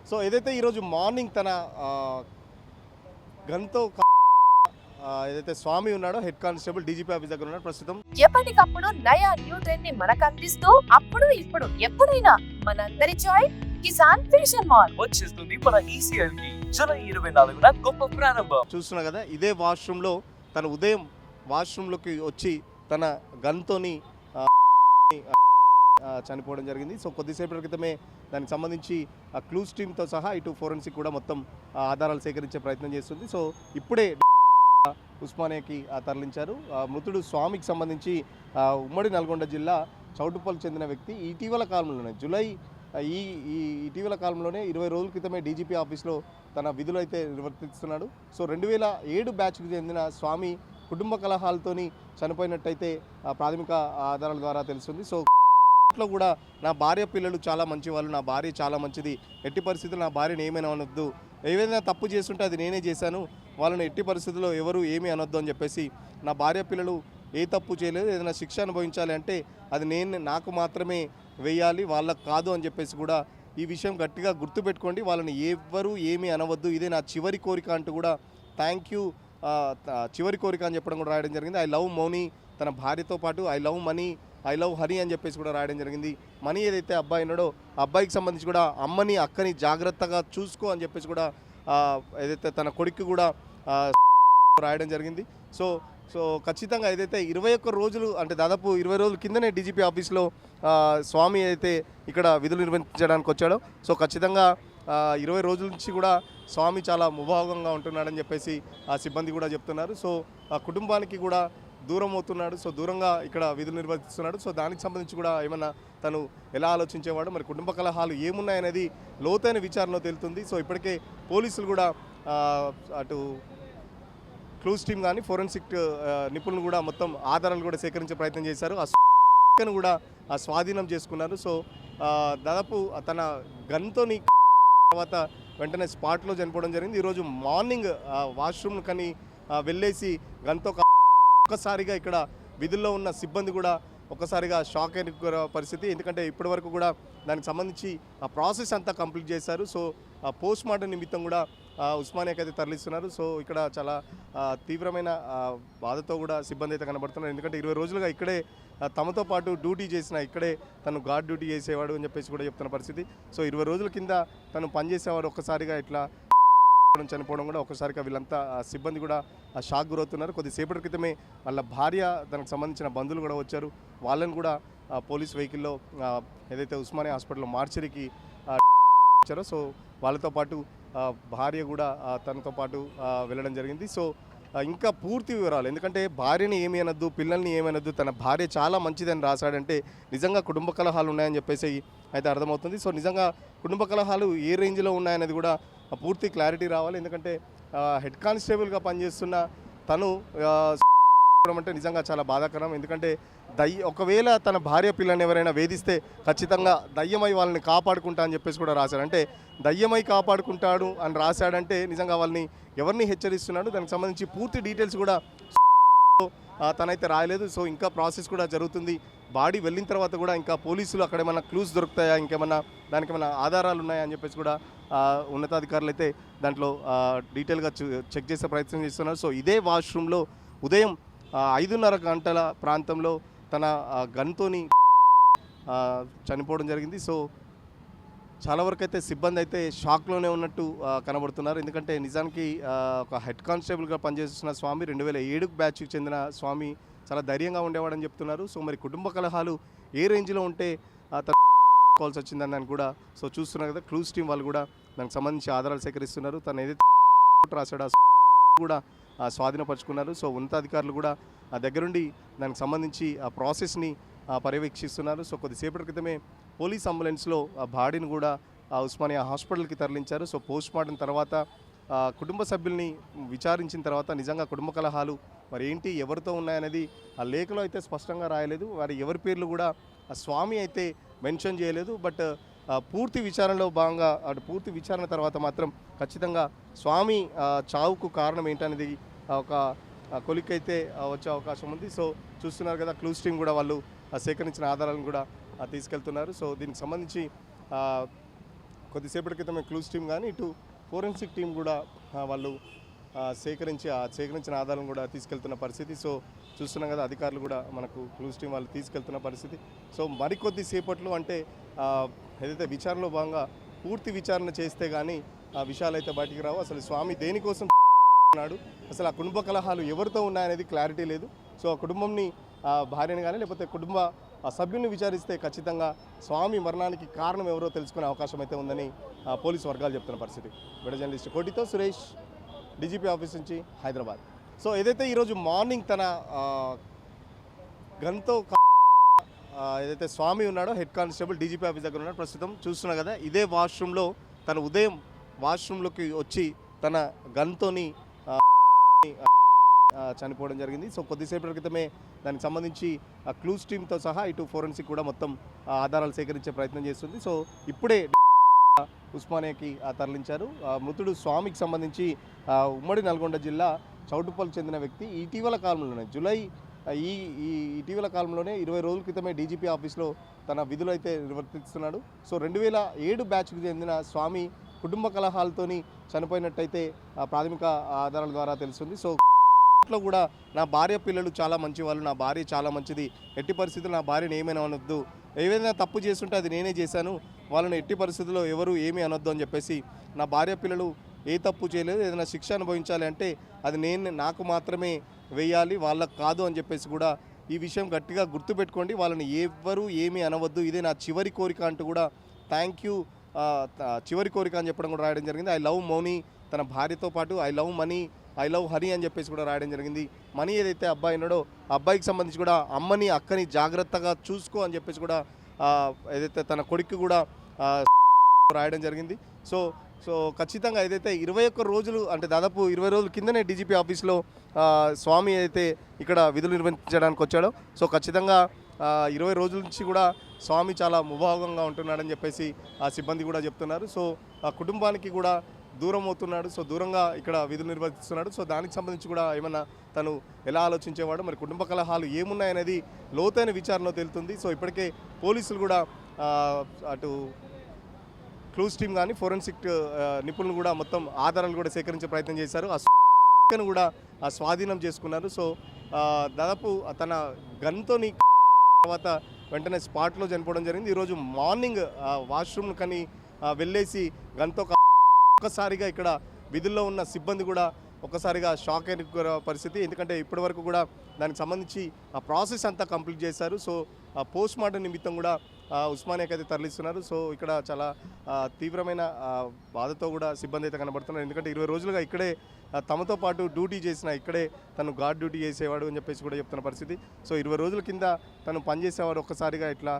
So ఏదైతే ఈరోజు morning తన గన్తో ఏదైతే స్వామి ఉన్నాడో హెడ్ కానిస్టేబుల్ డీజీపీ ఆఫీస్ దగ్గర ఉన్నాడు ప్రస్తుతం. ఎప్పటికప్పుడు నయా న్యూ ట్రెండ్ ని మనకు అందిస్తూ అప్పుడు ఇప్పుడు ఎప్పుడైనా మనందరి చాయ్ కిసాన్ ఫ్యాషన్ మాల్ వచ్చేస్తుంది మన ఈసీఎల్ కి జూలై 24న గొప్ప ప్రారంభం. చూస్తున్నా కదా, ఇదే వాష్రూమ్లో తన ఉదయం వాష్రూమ్లోకి వచ్చి తన గన్తోని చనిపోవడం జరిగింది. సో కొద్దిసేపటి క్రితమే దానికి సంబంధించి క్లూస్ టీమ్తో సహా ఇటు ఫోరెన్సిక్ కూడా మొత్తం ఆధారాలు సేకరించే ప్రయత్నం చేస్తుంది. సో ఇప్పుడే ఉస్మానియాకి తరలించారు. మృతుడు స్వామికి సంబంధించి ఉమ్మడి నల్గొండ జిల్లా చౌటుప్పల్కి చెందిన వ్యక్తి. ఇటీవల కాలంలోనే ఇటీవల కాలంలోనే 20 రోజుల క్రితమే డీజీపీ ఆఫీస్లో తన విధులు అయితే నిర్వర్తిస్తున్నాడు. సో 2007 బ్యాచ్కి చెందిన స్వామి కుటుంబ కలహాలతోని చనిపోయినట్టయితే ప్రాథమిక ఆధారాల ద్వారా తెలుస్తుంది. సో ఇంట్లో కూడా నా భార్య పిల్లలు చాలా మంచి వాళ్ళు, నా భార్య చాలా మంచిది, ఎట్టి పరిస్థితుల్లో నా భార్యను ఏమైనా అనొద్దు, ఏదైనా తప్పు చేస్తుంటే అది నేనే చేశాను, వాళ్ళని ఎట్టి పరిస్థితుల్లో ఎవరు ఏమీ అనొద్దు అని చెప్పేసి, నా భార్య పిల్లలు ఏ తప్పు చేయలేదు, ఏదైనా శిక్ష అనుభవించాలి అంటే అది నాకు మాత్రమే వేయాలి, వాళ్ళకు కాదు అని చెప్పేసి కూడా ఈ విషయం గట్టిగా గుర్తుపెట్టుకోండి, వాళ్ళని ఎవరు ఏమీ అనవద్దు, ఇదే నా చివరి కోరిక అంటూ కూడా థ్యాంక్ యూ చివరి కోరిక అని చెప్పడం కూడా రాయడం జరిగింది. ఐ లవ్ మౌని తన భార్యతో పాటు I love money, I love Hari అని చెప్పేసి కూడా రాయడం జరిగింది. మనీ ఏదైతే అబ్బాయి ఉన్నాడో అబ్బాయికి సంబంధించి కూడా అమ్మని అక్కని జాగ్రత్తగా చూసుకో అని చెప్పేసి కూడా ఏదైతే తన కొడుకు కూడా రాయడం జరిగింది. సో ఖచ్చితంగా ఏదైతే 21 రోజులు అంటే దాదాపు 20 రోజుల కిందనే డీజీపీ ఆఫీస్లో స్వామి అయితే ఇక్కడ విధులు నిర్వహించడానికి వచ్చాడో, సో ఖచ్చితంగా 20 రోజుల నుంచి కూడా స్వామి చాలా ముభావంగా ఉంటున్నాడని చెప్పేసి ఆ సిబ్బంది కూడా చెప్తున్నారు. సో ఆ కుటుంబానికి కూడా దూరం అవుతున్నాడు, సో దూరంగా ఇక్కడ విధులు నిర్వర్తిస్తున్నాడు. సో దానికి సంబంధించి కూడా ఏమన్నా తను ఎలా ఆలోచించేవాడు, మరి కుటుంబ కలహాలు ఏమున్నాయనేది లోతైన విచారణలో తేలుతుంది. సో ఇప్పటికే పోలీసులు కూడా అటు క్లూస్ టీమ్ కానీ ఫోరెన్సిక్ నిపుణులు కూడా మొత్తం ఆధారాలు కూడా సేకరించే ప్రయత్నం చేశారు. ఆ కూడా స్వాధీనం చేసుకున్నారు. సో దాదాపు తన గన్తోని తర్వాత వెంటనే స్పాట్లో చనిపోవడం జరిగింది. ఈరోజు మార్నింగ్ వాష్రూమ్ కని వెళ్ళేసి గన్తో ఒక్కసారిగా ఇక్కడ విధుల్లో ఉన్న సిబ్బంది కూడా ఒక్కసారిగా షాక్ అయిన పరిస్థితి. ఎందుకంటే ఇప్పటి వరకు కూడా దానికి సంబంధించి ఆ ప్రాసెస్ అంతా కంప్లీట్ చేశారు. సో పోస్ట్ మార్టం నిమిత్తం కూడా ఉస్మానియాకి అయితే తరలిస్తున్నారు. సో ఇక్కడ చాలా తీవ్రమైన బాధతో కూడా సిబ్బంది అయితే కనబడుతున్నారు. ఎందుకంటే 20 రోజులుగా ఇక్కడే తమతో పాటు డ్యూటీ చేసిన, ఇక్కడే తను గార్డ్ డ్యూటీ చేసేవాడు అని చెప్పేసి కూడా చెప్తున్న పరిస్థితి. సో 20 రోజుల కింద తను పనిచేసేవాడు, ఒక్కసారిగా ఇట్లా చనిపోవడం కూడా ఒక్కసారిగా వీళ్ళంతా సిబ్బంది కూడా షాక్ గురవుతున్నారు. కొద్దిసేపటి క్రితమే వాళ్ళ భార్య, దానికి సంబంధించిన బంధువులు కూడా వచ్చారు. వాళ్ళని కూడా పోలీస్ వెహికల్లో ఏదైతే ఉస్మానియా హాస్పిటల్లో మార్చరీకి వచ్చారో సో వాళ్ళతో పాటు భార్య కూడా తనతో పాటు వెళ్ళడం జరిగింది. సో ఇంకా పూర్తి వివరాలు, ఎందుకంటే భార్యని ఏమీ అనొద్దు, పిల్లల్ని ఏమీ అనొద్దు, తన భార్య చాలా మంచిదని రాశాడంటే నిజంగా కుటుంబ కలహాలు ఉన్నాయని చెప్పేసి అయితే అర్థమవుతుంది. సో నిజంగా కుటుంబ కలహాలు ఏ రేంజ్లో ఉన్నాయనేది కూడా పూర్తి క్లారిటీ రావాలి. ఎందుకంటే హెడ్ కానిస్టేబుల్గా పనిచేస్తున్న తను అంటే నిజంగా చాలా బాధాకరం. ఎందుకంటే ఒకవేళ తన భార్య పిల్లని ఎవరైనా వేధిస్తే ఖచ్చితంగా దయ్యమై వాళ్ళని కాపాడుకుంటా అని చెప్పేసి కూడా రాశాడు. అంటే దయ్యమై కాపాడుకుంటాడు అని రాశాడంటే నిజంగా వాళ్ళని ఎవరిని హెచ్చరిస్తున్నాడు, దానికి సంబంధించి పూర్తి డీటెయిల్స్ కూడా తనైతే రాయలేదు. సో ఇంకా ప్రాసెస్ కూడా జరుగుతుంది. బాడీ వెళ్ళిన తర్వాత కూడా ఇంకా పోలీసులు అక్కడ ఏమైనా క్లూస్ దొరుకుతాయా, ఇంకేమన్నా దానికి ఏమైనా ఆధారాలు ఉన్నాయా అని చెప్పేసి కూడా ఉన్నతాధికారులు అయితే దాంట్లో డీటెయిల్గా చెక్ చేసే ప్రయత్నం చేస్తున్నారు. సో ఇదే వాష్రూమ్లో ఉదయం 5:30 గంటల ప్రాంతంలో తన గన్తోని చనిపోవడం జరిగింది. సో చాలా వరకు అయితే సిబ్బంది అయితే షాక్లోనే ఉన్నట్టు కనబడుతున్నారు. ఎందుకంటే నిజానికి ఒక హెడ్ కానిస్టేబుల్గా పనిచేస్తున్న స్వామి 2007 బ్యాచ్కి చెందిన స్వామి చాలా ధైర్యంగా ఉండేవాడని చెప్తున్నారు. సో మరి కుటుంబ కలహాలు ఏ రేంజ్లో ఉంటే తట్టుకోవాల్సి వచ్చిందని కూడా సో చూస్తున్నారు కదా, క్లూస్ టీం వాళ్ళు కూడా దానికి సంబంధించి ఆధారాలు సేకరిస్తున్నారు. తను ఏదైతే రాశాడో కూడా స్వాధీనపరుచుకున్నారు. సో ఉన్నతాధికారులు కూడా దగ్గరుండి దానికి సంబంధించి ఆ ప్రాసెస్ని పర్యవేక్షిస్తున్నారు. సో కొద్దిసేపటి క్రితమే పోలీస్ అంబులెన్స్లో ఆ బాడీని కూడా ఉస్మానియా హాస్పిటల్కి తరలించారు. సో పోస్ట్ మార్టం తర్వాత కుటుంబ సభ్యుల్ని విచారించిన తర్వాత నిజంగా కుటుంబ కలహాలు మరి ఏంటి, ఎవరితో ఉన్నాయనేది ఆ లేఖలో అయితే స్పష్టంగా రాయలేదు. వారి ఎవరి పేర్లు కూడా ఆ స్వామి అయితే మెన్షన్ చేయలేదు. బట్ పూర్తి విచారణలో భాగంగా పూర్తి విచారణ తర్వాత మాత్రం ఖచ్చితంగా స్వామి చావుకు కారణం ఏంటనేది ఒక కొలికైతే వచ్చే అవకాశం ఉంది. సో చూస్తున్నారు కదా, క్లూస్ టీం కూడా వాళ్ళు సేకరించిన ఆధారాలను కూడా తీసుకెళ్తున్నారు. సో దీనికి సంబంధించి కొద్దిసేపటి క్రితమే క్లూస్ టీం కానీ ఇటు ఫోరెన్సిక్ టీం కూడా వాళ్ళు సేకరించిన ఆధారం కూడా తీసుకెళ్తున్న పరిస్థితి. సో చూస్తున్నాం కదా, అధికారులు కూడా మనకు క్లూస్ టీం వాళ్ళు తీసుకెళ్తున్న పరిస్థితి. సో మరికొద్ది సేపట్లో అంటే ఏదైతే విచారణలో భాగంగా పూర్తి విచారణ చేస్తే కానీ ఆ విషయాలు అయితే బయటికి రావు. అసలు స్వామి దేనికోసం ఉన్నాడు, అసలు ఆ కుటుంబ కలహాలు ఎవరితో ఉన్నాయనేది క్లారిటీ లేదు. సో ఆ కుటుంబంని భార్యని కానీ లేకపోతే కుటుంబ సభ్యుల్ని విచారిస్తే ఖచ్చితంగా స్వామి మరణానికి కారణం ఎవరో తెలుసుకునే అవకాశం అయితే ఉందని పోలీసు వర్గాలు చెప్తున్న పరిస్థితి. వీడియో జర్నలిస్ట్ కోటితో సురేష్, డీజీపీ ఆఫీస్ నుంచి హైదరాబాద్. సో ఏదైతే ఈరోజు మార్నింగ్ తన గన్తో ఏదైతే స్వామి ఉన్నాడో హెడ్ కానిస్టేబుల్ డీజీపీ ఆఫీస్ దగ్గర ఉన్నాడు. ప్రస్తుతం చూస్తున్నా కదా, ఇదే వాష్రూమ్లో తన ఉదయం వాష్రూమ్లోకి వచ్చి తన గన్తోని చనిపోవడం జరిగింది. సో కొద్దిసేపటి క్రితమే దానికి సంబంధించి క్లూస్ టీంతో సహా ఇటు ఫోరెన్సిక్ కూడా మొత్తం ఆధారాలు సేకరించే ప్రయత్నం చేస్తుంది. సో ఇప్పుడే ఉస్మానియాకి తరలించారు. మృతుడు స్వామికి సంబంధించి ఉమ్మడి నల్గొండ జిల్లా చౌటుప్పల్కి చెందిన వ్యక్తి. ఇటీవల కాలంలోనే ఈ ఇటీవల కాలంలోనే 20 రోజుల క్రితమే డీజీపీ ఆఫీస్లో తన విధులు అయితే నిర్వర్తిస్తున్నాడు. సో 2007 బ్యాచ్కి చెందిన స్వామి కుటుంబ కలహాలతోని చనిపోయినట్టయితే ప్రాథమిక ఆధారాల ద్వారా తెలుస్తుంది. సో ఇంట్లో కూడా నా భార్య పిల్లలు చాలా మంచి వాళ్ళు, నా భార్య చాలా మంచిది, ఎట్టి పరిస్థితుల్లో నా భార్యను ఏమైనా అనొద్దు, ఏదైనా తప్పు చేస్తుంటే అది నేనే చేశాను, వాళ్ళని ఎట్టి పరిస్థితుల్లో ఎవరు ఏమీ అనొద్దు అని చెప్పేసి, నా భార్య పిల్లలు ఏ తప్పు చేయలేదు, ఏదైనా శిక్ష అనుభవించాలి అంటే అది నాకు మాత్రమే వేయాలి, వాళ్ళకు కాదు అని చెప్పేసి కూడా ఈ విషయం గట్టిగా గుర్తుపెట్టుకోండి, వాళ్ళని ఎవరు ఏమీ అనవద్దు, ఇదే నా చివరి కోరిక అంటూ కూడా థ్యాంక్ యూ చివరి కోరిక అని చెప్పడం కూడా రాయడం జరిగింది. ఐ లవ్ మౌని తన భార్యతో పాటు I love money, I love Hari అని చెప్పేసి కూడా రాయడం జరిగింది. మనీ ఏదైతే అబ్బాయి ఉన్నాడో ఆ అబ్బాయికి సంబంధించి కూడా అమ్మని అక్కని జాగ్రత్తగా చూసుకో అని చెప్పేసి కూడా ఏదైతే తన కొడుకు కూడా రాయడం జరిగింది. సో ఖచ్చితంగా ఏదైతే 21 రోజులు అంటే దాదాపు 20 రోజుల కిందనే డీజీపీ ఆఫీస్లో స్వామి అయితే ఇక్కడ విధులు నిర్వహించడానికి వచ్చాడో, సో ఖచ్చితంగా 20 రోజుల నుంచి కూడా స్వామి చాలా ముభావంగా ఉంటున్నాడని చెప్పేసి ఆ సిబ్బంది కూడా చెప్తున్నారు. సో ఆ కుటుంబానికి కూడా దూరం అవుతున్నాడు, సో దూరంగా ఇక్కడ విధులు నిర్వర్తిస్తున్నాడు. సో దానికి సంబంధించి కూడా ఏమన్నా తను ఎలా ఆలోచించేవాడు, మరి కుటుంబ కలహాలు ఏమున్నాయనేది లోతైన విచారణలో తెలుస్తుంది. సో ఇప్పటికే పోలీసులు కూడా అటు క్లూస్ టీం కానీ ఫోరెన్సిక్ నిపుణులు కూడా మొత్తం ఆధారాలు కూడా సేకరించే ప్రయత్నం చేశారు. ఆ కూడా స్వాధీనం చేసుకున్నారు. సో దాదాపు తన గన్తోని తర్వాత వెంటనే స్పాట్లో చనిపోవడం జరిగింది. ఈరోజు మార్నింగ్ వాష్రూమ్ కని వెళ్ళేసి గన్తో ఒక్కసారిగా ఇక్కడ విధుల్లో ఉన్న సిబ్బంది కూడా ఒక్కసారిగా షాక్ అయిన పరిస్థితి. ఎందుకంటే ఇప్పటి వరకు కూడా దానికి సంబంధించి ఆ ప్రాసెస్ అంతా కంప్లీట్ చేశారు. సో పోస్ట్ మార్టం నిమిత్తం కూడా ఉస్మానియాకి అయితే తరలిస్తున్నారు. సో ఇక్కడ చాలా తీవ్రమైన బాధతో కూడా సిబ్బంది అయితే కనబడుతున్నారు. ఎందుకంటే 20 రోజులుగా ఇక్కడే తమతో పాటు డ్యూటీ చేసిన, ఇక్కడే తను గార్డ్ డ్యూటీ చేసేవాడు అని చెప్పేసి కూడా చెప్తున్న పరిస్థితి. సో 20 రోజుల కింద తను పనిచేసేవాడు, ఒక్కసారిగా ఇట్లా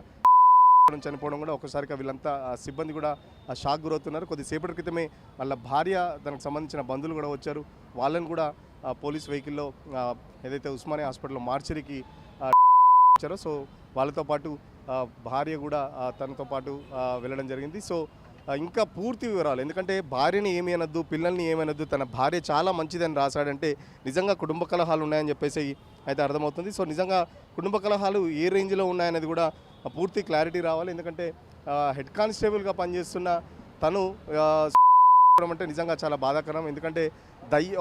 చనిపోవడం కూడా ఒక్కసారిగా వీళ్ళంతా సిబ్బంది కూడా షాక్ గురవుతున్నారు. కొద్దిసేపటి క్రితమే వాళ్ళ భార్య, దానికి సంబంధించిన బంధువులు కూడా వచ్చారు. వాళ్ళని కూడా పోలీస్ వెహికల్లో ఏదైతే ఉస్మానియా హాస్పిటల్లో మార్చరీకి వచ్చారో సో వాళ్ళతో పాటు భార్య కూడా తనతో పాటు వెళ్ళడం జరిగింది. సో ఇంకా పూర్తి వివరాలు, ఎందుకంటే భార్యని ఏమీ అనొద్దు, పిల్లల్ని ఏమనొద్దు, తన భార్య చాలా మంచిదని రాశాడంటే నిజంగా కుటుంబ కలహాలు ఉన్నాయని చెప్పేసి అయితే అర్థమవుతుంది. సో నిజంగా కుటుంబ కలహాలు ఏ రేంజ్లో ఉన్నాయనేది కూడా పూర్తి క్లారిటీ రావాలి. ఎందుకంటే హెడ్ కానిస్టేబుల్గా పనిచేస్తున్న తను అంటే నిజంగా చాలా బాధాకరం. ఎందుకంటే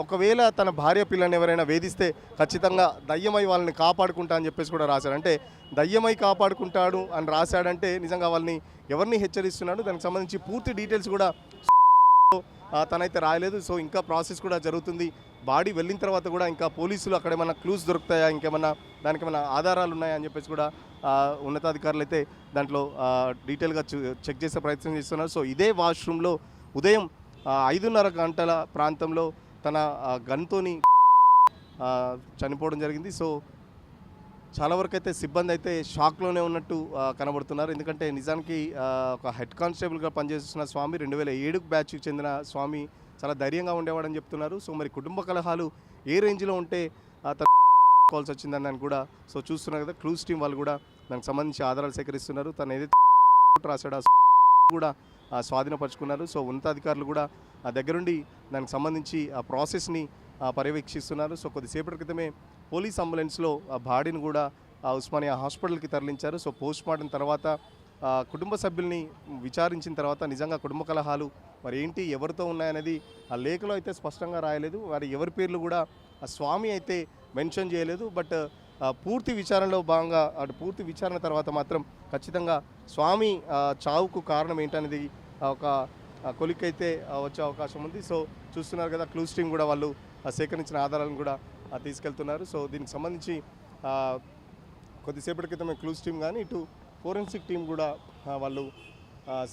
ఒకవేళ తన భార్య పిల్లని ఎవరైనా వేధిస్తే ఖచ్చితంగా దయ్యమై వాళ్ళని కాపాడుకుంటా అని చెప్పేసి కూడా రాశాడు. అంటే దయ్యమై కాపాడుకుంటాడు అని రాశాడంటే నిజంగా వాళ్ళని ఎవరిని హెచ్చరిస్తున్నాడు, దానికి సంబంధించి పూర్తి డీటెయిల్స్ కూడా తనైతే రాయలేదు. సో ఇంకా ప్రాసెస్ కూడా జరుగుతుంది. బాడీ వెళ్ళిన తర్వాత కూడా ఇంకా పోలీసులు అక్కడ ఏమైనా క్లూస్ దొరుకుతాయా, ఇంకేమన్నా దానికి ఏమైనా ఆధారాలు ఉన్నాయా అని చెప్పేసి కూడా ఉన్నతాధికారులు అయితే దాంట్లో డీటెయిల్గా చెక్ చేసే ప్రయత్నం చేస్తున్నారు. సో ఇదే వాష్రూమ్లో ఉదయం 5:30 గంటల ప్రాంతంలో తన గన్తోని చనిపోవడం జరిగింది. సో చాలా వరకు అయితే సిబ్బంది అయితే షాక్లోనే ఉన్నట్టు కనబడుతున్నారు. ఎందుకంటే నిజానికి ఒక హెడ్ కానిస్టేబుల్గా పనిచేస్తున్న స్వామి 2007 బ్యాచ్కి చెందిన స్వామి చాలా ధైర్యంగా ఉండేవాడని చెప్తున్నారు. సో మరి కుటుంబ కలహాలు ఏ రేంజ్లో ఉంటే కావాల్సి వచ్చిందని కూడా సో చూస్తున్నారు కదా, క్లూస్ టీం వాళ్ళు కూడా దానికి సంబంధించి ఆధారాలు సేకరిస్తున్నారు. తను ఏదైతే రాశాడో కూడా స్వాధీనపరుచుకున్నారు. సో ఉన్నతాధికారులు కూడా దగ్గరుండి దానికి సంబంధించి ఆ ప్రాసెస్ని పర్యవేక్షిస్తున్నారు. సో కొద్దిసేపటి క్రితమే పోలీస్ అంబులెన్స్లో ఆ బాడీని కూడా ఉస్మానియా హాస్పిటల్కి తరలించారు. సో పోస్ట్ మార్టం తర్వాత కుటుంబ సభ్యుల్ని విచారించిన తర్వాత నిజంగా కుటుంబ కలహాలు మరి ఏంటి ఎవరితో ఉన్నాయనేది ఆ లేఖలో అయితే స్పష్టంగా రాయలేదు. వారి ఎవరి పేర్లు కూడా ఆ స్వామి అయితే మెన్షన్ చేయలేదు. బట్ పూర్తి విచారణలో భాగంగా అటు పూర్తి విచారణ తర్వాత మాత్రం ఖచ్చితంగా స్వామి చావుకు కారణం ఏంటనేది ఒక కొలిక్ అయితే వచ్చే అవకాశం ఉంది. సో చూస్తున్నారు కదా, క్లూస్ టీమ్ కూడా వాళ్ళు సేకరించిన ఆధారాలను కూడా తీసుకెళ్తున్నారు. సో దీనికి సంబంధించి కొద్దిసేపటి క్రితమే క్లూస్ టీమ్ కానీ ఇటు ఫోరెన్సిక్ టీం కూడా వాళ్ళు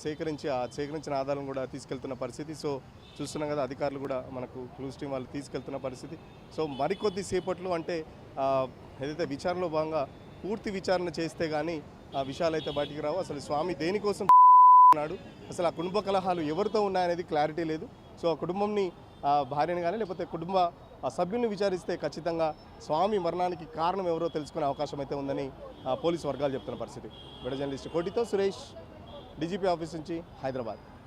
సేకరించిన ఆధారాలను కూడా తీసుకెళ్తున్న పరిస్థితి. సో చూస్తున్నాం కదా, అధికారులు కూడా మనకు క్లూస్ టీం వాళ్ళు తీసుకెళ్తున్న పరిస్థితి. సో మరికొద్ది సేపట్లో అంటే ఏదైతే విచారణలో భాగంగా పూర్తి విచారణ చేస్తే కానీ ఆ విషయాలు అయితే బయటికి రావు. అసలు స్వామి దేనికోసం ఉన్నాడు, అసలు ఆ కుటుంబ కలహాలు ఎవరితో ఉన్నాయనేది క్లారిటీ లేదు. సో ఆ కుటుంబంని భార్యని కానీ లేకపోతే కుటుంబ సభ్యుల్ని విచారిస్తే ఖచ్చితంగా స్వామి మరణానికి కారణం ఎవరో తెలుసుకునే అవకాశం అయితే ఉందని పోలీసు వర్గాలు చెప్తున్న పరిస్థితి. వీడియో జర్నలిస్ట్ కోటితో సురేష్, డీజీపీ ఆఫీస్ నుంచి, హైదరాబాద్.